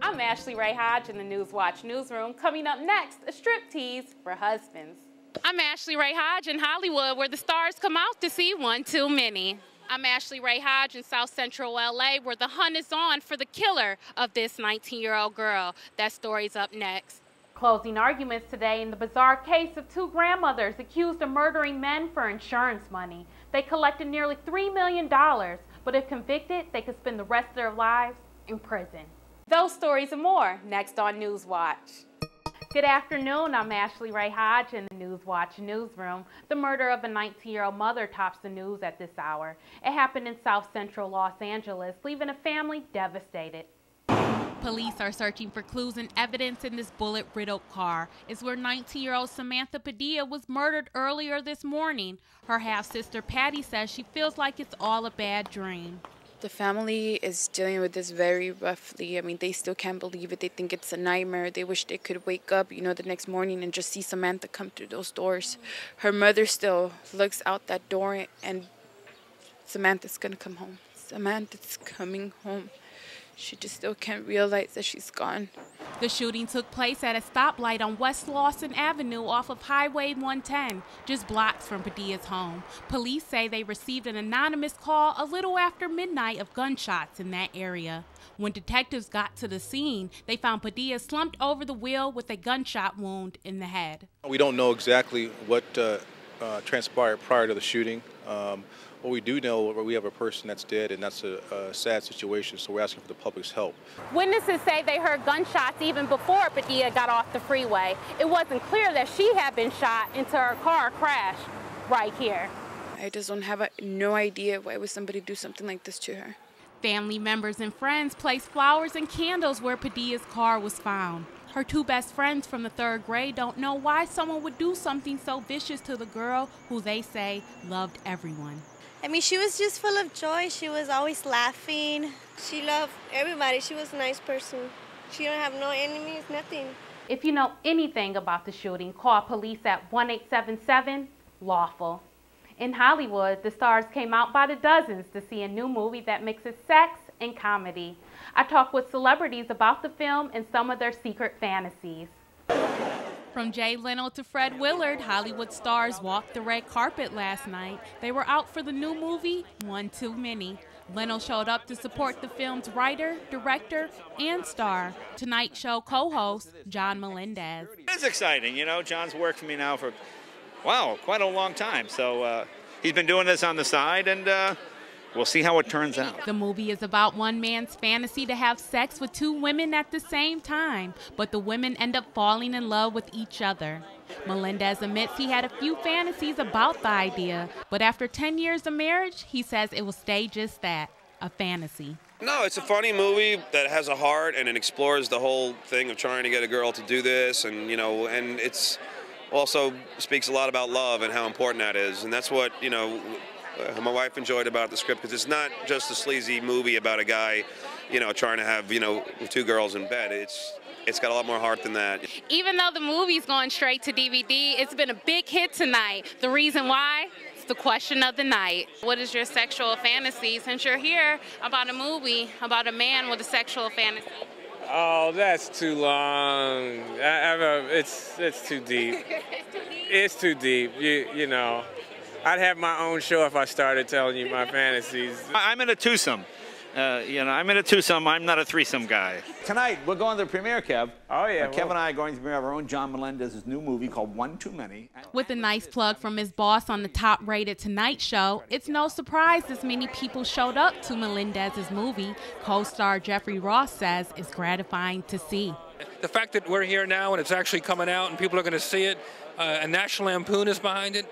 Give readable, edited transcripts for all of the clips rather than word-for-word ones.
I'm Ashley Rae Hodge in the Newswatch newsroom. Coming up next, a striptease for husbands. I'm Ashley Rae Hodge in Hollywood, where the stars come out to see one too many. I'm Ashley Rae Hodge in South Central LA, where the hunt is on for the killer of this 19-year-old girl. That story's up next. Closing arguments today in the bizarre case of two grandmothers accused of murdering men for insurance money. They collected nearly $3 million, but if convicted, they could spend the rest of their lives in prison. Those stories and more next on Newswatch. Good afternoon, I'm Ashley Rae Hodge in the Newswatch newsroom. The murder of a 19-year-old mother tops the news at this hour. It happened in South Central Los Angeles, leaving a family devastated. Police are searching for clues and evidence in this bullet-riddled car. It's where 19-year-old Samantha Padilla was murdered earlier this morning. Her half-sister Patty says she feels like it's all a bad dream. The family is dealing with this very roughly. I mean, they still can't believe it. They think it's a nightmare. They wish they could wake up, the next morning and just see Samantha come through those doors. Her mother still looks out that door and Samantha's gonna come home. Samantha's coming home. She just still can't realize that she's gone. The shooting took place at a stoplight on West Lawson Avenue off of Highway 110, just blocks from Padilla's home. Police say they received an anonymous call a little after midnight of gunshots in that area. When detectives got to the scene, they found Padilla slumped over the wheel with a gunshot wound in the head. We don't know exactly what transpired prior to the shooting. What we do know, we have a person that's dead, and that's a sad situation, so we're asking for the public's help. Witnesses say they heard gunshots even before Padilla got off the freeway. It wasn't clear that she had been shot until her car crashed right here. I just don't have no idea why would somebody do something like this to her. Family members and friends placed flowers and candles where Padilla's car was found. Her two best friends from the third grade don't know why someone would do something so vicious to the girl who they say loved everyone. I mean, she was just full of joy. She was always laughing. She loved everybody. She was a nice person. She don't have no enemies, nothing. If you know anything about the shooting, call police at 1-877-LAWFUL. In Hollywood, the stars came out by the dozens to see a new movie that mixes sex and comedy. I talked with celebrities about the film and some of their secret fantasies. From Jay Leno to Fred Willard, Hollywood stars walked the red carpet last night. They were out for the new movie, One Too Many. Leno showed up to support the film's writer, director, and star, Tonight Show co-host John Melendez. It's exciting, John's worked for me now for, quite a long time. So he's been doing this on the side, and we'll see how it turns out. The movie is about one man's fantasy to have sex with two women at the same time, but the women end up falling in love with each other. Melendez admits he had a few fantasies about the idea, but after 10 years of marriage, he says it will stay just that, a fantasy. No, it's a funny movie that has a heart, and it explores the whole thing of trying to get a girl to do this, and and it's also speaks a lot about love and how important that is, and that's what, my wife enjoyed about the script, because it's not just a sleazy movie about a guy, trying to have, two girls in bed. It's got a lot more heart than that. Even though the movie's going straight to DVD, it's been a big hit tonight. The reason why? It's the question of the night. What is your sexual fantasy, since you're here about a movie about a man with a sexual fantasy? Oh, that's too long. It's too deep. It's too deep. You know. I'd have my own show if I started telling you my fantasies. I'm in a twosome. I'm in a twosome. I'm not a threesome guy. Tonight, we're going to the premiere, Kev. Oh, yeah. Kev and I are going to premiere our own John Melendez's new movie called One Too Many. With a nice plug from his boss on the top-rated Tonight Show, it's no surprise this many people showed up to Melendez's movie. Co-star Jeffrey Ross says it's gratifying to see. The fact that we're here now and it's actually coming out and people are going to see it, and National Lampoon is behind it,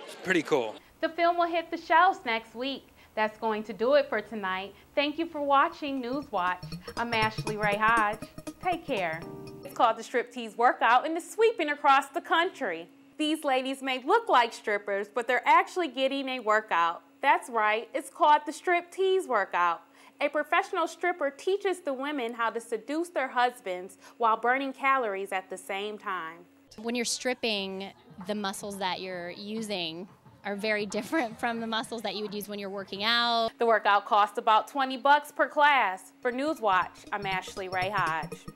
it's pretty cool. The film will hit the shelves next week. That's going to do it for tonight. Thank you for watching Newswatch. I'm Ashley Rae Hodge. Take care. It's called the Striptease Workout and it's sweeping across the country. These ladies may look like strippers, but they're actually getting a workout. That's right, it's called the Striptease Workout. A professional stripper teaches the women how to seduce their husbands while burning calories at the same time. When you're stripping, the muscles that you're using are very different from the muscles that you would use when you're working out. The workout costs about $20 per class. For Newswatch, I'm Rae Hodge.